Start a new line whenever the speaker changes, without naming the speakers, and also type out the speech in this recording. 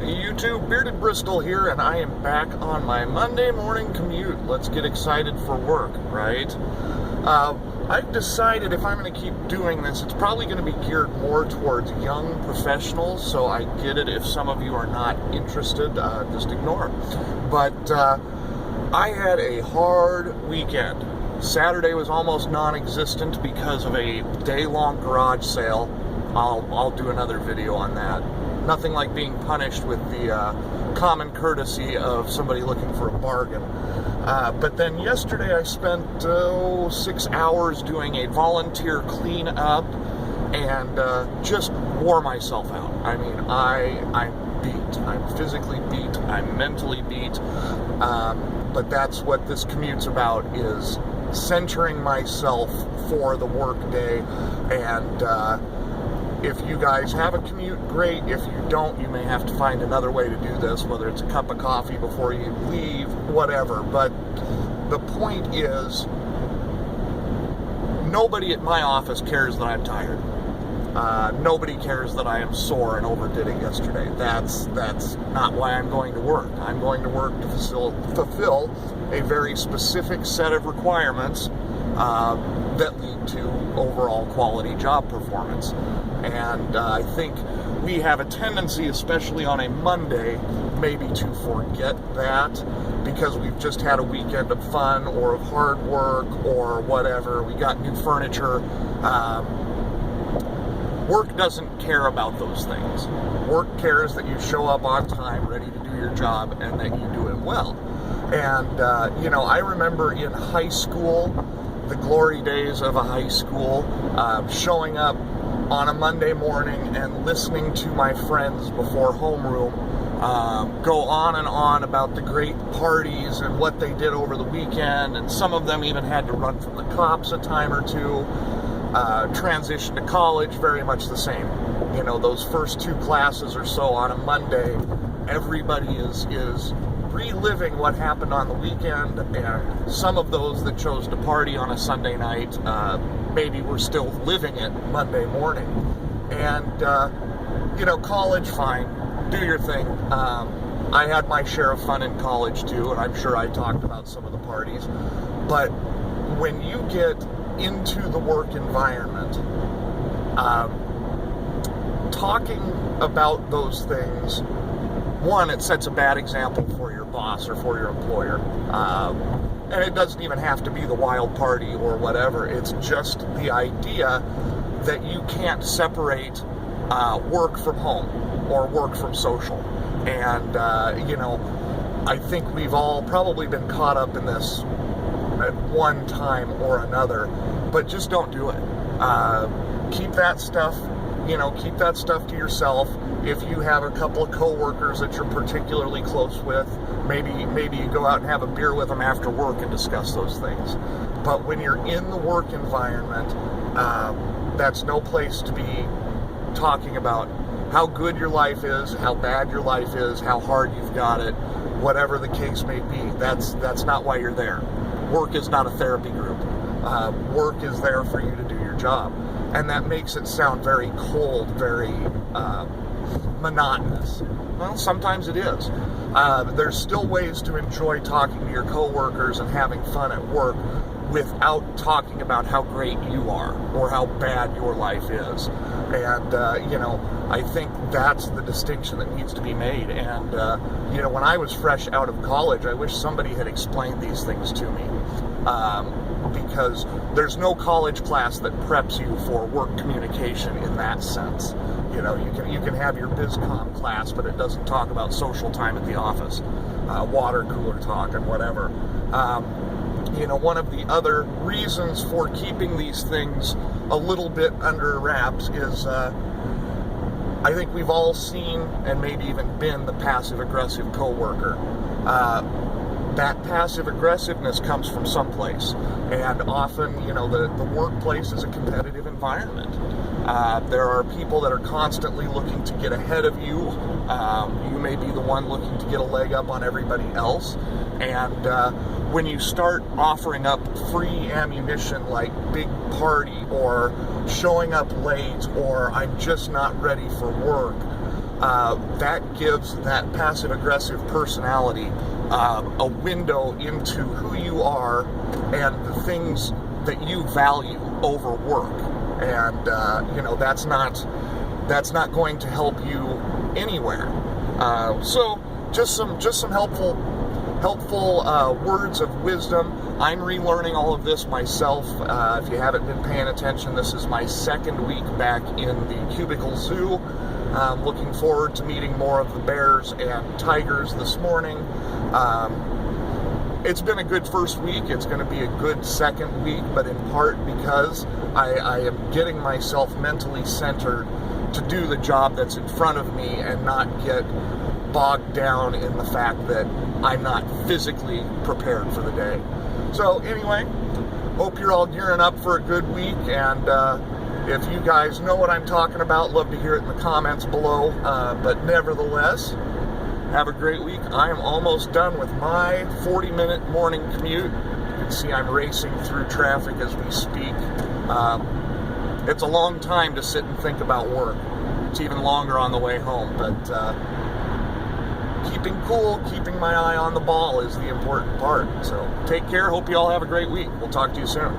YouTube, Bearded Bristol here, and I am back on my Monday morning commute. Let's get excited for work, right? I've decided if I'm going to keep doing this, it's probably going to be geared more towards young professionals, so I get it if some of you are not interested, just ignore. But I had a hard weekend. Saturday was almost non-existent because of a day-long garage sale. I'll do another video on that. Nothing like being punished with the common courtesy of somebody looking for a bargain. But then yesterday I spent 6 hours doing a volunteer cleanup and just wore myself out. I mean, I'm beat. I'm physically beat. I'm mentally beat. But that's what this commute's about, is centering myself for the work day. And if you guys have a commute, great. If you don't, you may have to find another way to do this, whether it's a cup of coffee before you leave, whatever. But the point is, nobody at my office cares that I'm tired. Nobody cares that I am sore and overdid it yesterday. That's not why I'm going to work. I'm going to work to fulfill a very specific set of requirements that lead to overall quality job performance. And I think we have a tendency, especially on a Monday, maybe to forget that because we've just had a weekend of fun or of hard work or whatever. We got new furniture. Work doesn't care about those things. Work cares that you show up on time, ready to do your job, and that you do it well. And, I remember in high school, the glory days of a high school, showing up on a Monday morning and listening to my friends before homeroom go on and on about the great parties and what they did over the weekend, and some of them even had to run from the cops a time or two. Transition to college, very much the same. Those first 2 classes or so on a Monday, everybody is reliving what happened on the weekend, and some of those that chose to party on a Sunday night maybe were still living it Monday morning. And college, fine, do your thing. I had my share of fun in college too, and I'm sure I talked about some of the parties. But when you get into the work environment, talking about those things, one, it sets a bad example for your boss or for your employer. And it doesn't even have to be the wild party or whatever. It's just the idea that you can't separate work from home or work from social. And, I think we've all probably been caught up in this at one time or another, but just don't do it. Keep that stuff to yourself. If you have a couple of coworkers that you're particularly close with, maybe you go out and have a beer with them after work and discuss those things. But when you're in the work environment, that's no place to be talking about how good your life is, how bad your life is, how hard you've got it, whatever the case may be. That's not why you're there. Work is not a therapy group. Work is there for you to do your job. And that makes it sound very cold, very monotonous. Well, sometimes it is. There's still ways to enjoy talking to your coworkers and having fun at work without talking about how great you are or how bad your life is. And, I think that's the distinction that needs to be made. And, when I was fresh out of college, I wish somebody had explained these things to me. Because there's no college class that preps you for work communication in that sense. You can have your BizCom class, but it doesn't talk about social time at the office, water cooler talk and whatever. One of the other reasons for keeping these things a little bit under wraps is I think we've all seen and maybe even been the passive-aggressive coworker. That passive aggressiveness comes from someplace, and often, the workplace is a competitive environment. There are people that are constantly looking to get ahead of you. You may be the one looking to get a leg up on everybody else, and when you start offering up free ammunition like big party or showing up late or I'm just not ready for work, that gives that passive-aggressive personality a window into who you are and the things that you value over work. And that's not going to help you anywhere. So just some helpful words of wisdom. I'm relearning all of this myself. If you haven't been paying attention, this is my second week back in the cubicle zoo. I'm looking forward to meeting more of the bears and tigers this morning. It's been a good first week. It's going to be a good second week, but in part because I am getting myself mentally centered to do the job that's in front of me and not get bogged down in the fact that I'm not physically prepared for the day. So anyway, hope you're all gearing up for a good week, and if you guys know what I'm talking about, love to hear it in the comments below. But nevertheless, have a great week. I am almost done with my 40-minute morning commute. You can see I'm racing through traffic as we speak. It's a long time to sit and think about work. It's even longer on the way home, but keeping cool, keeping my eye on the ball is the important part. So take care. Hope you all have a great week. We'll talk to you soon.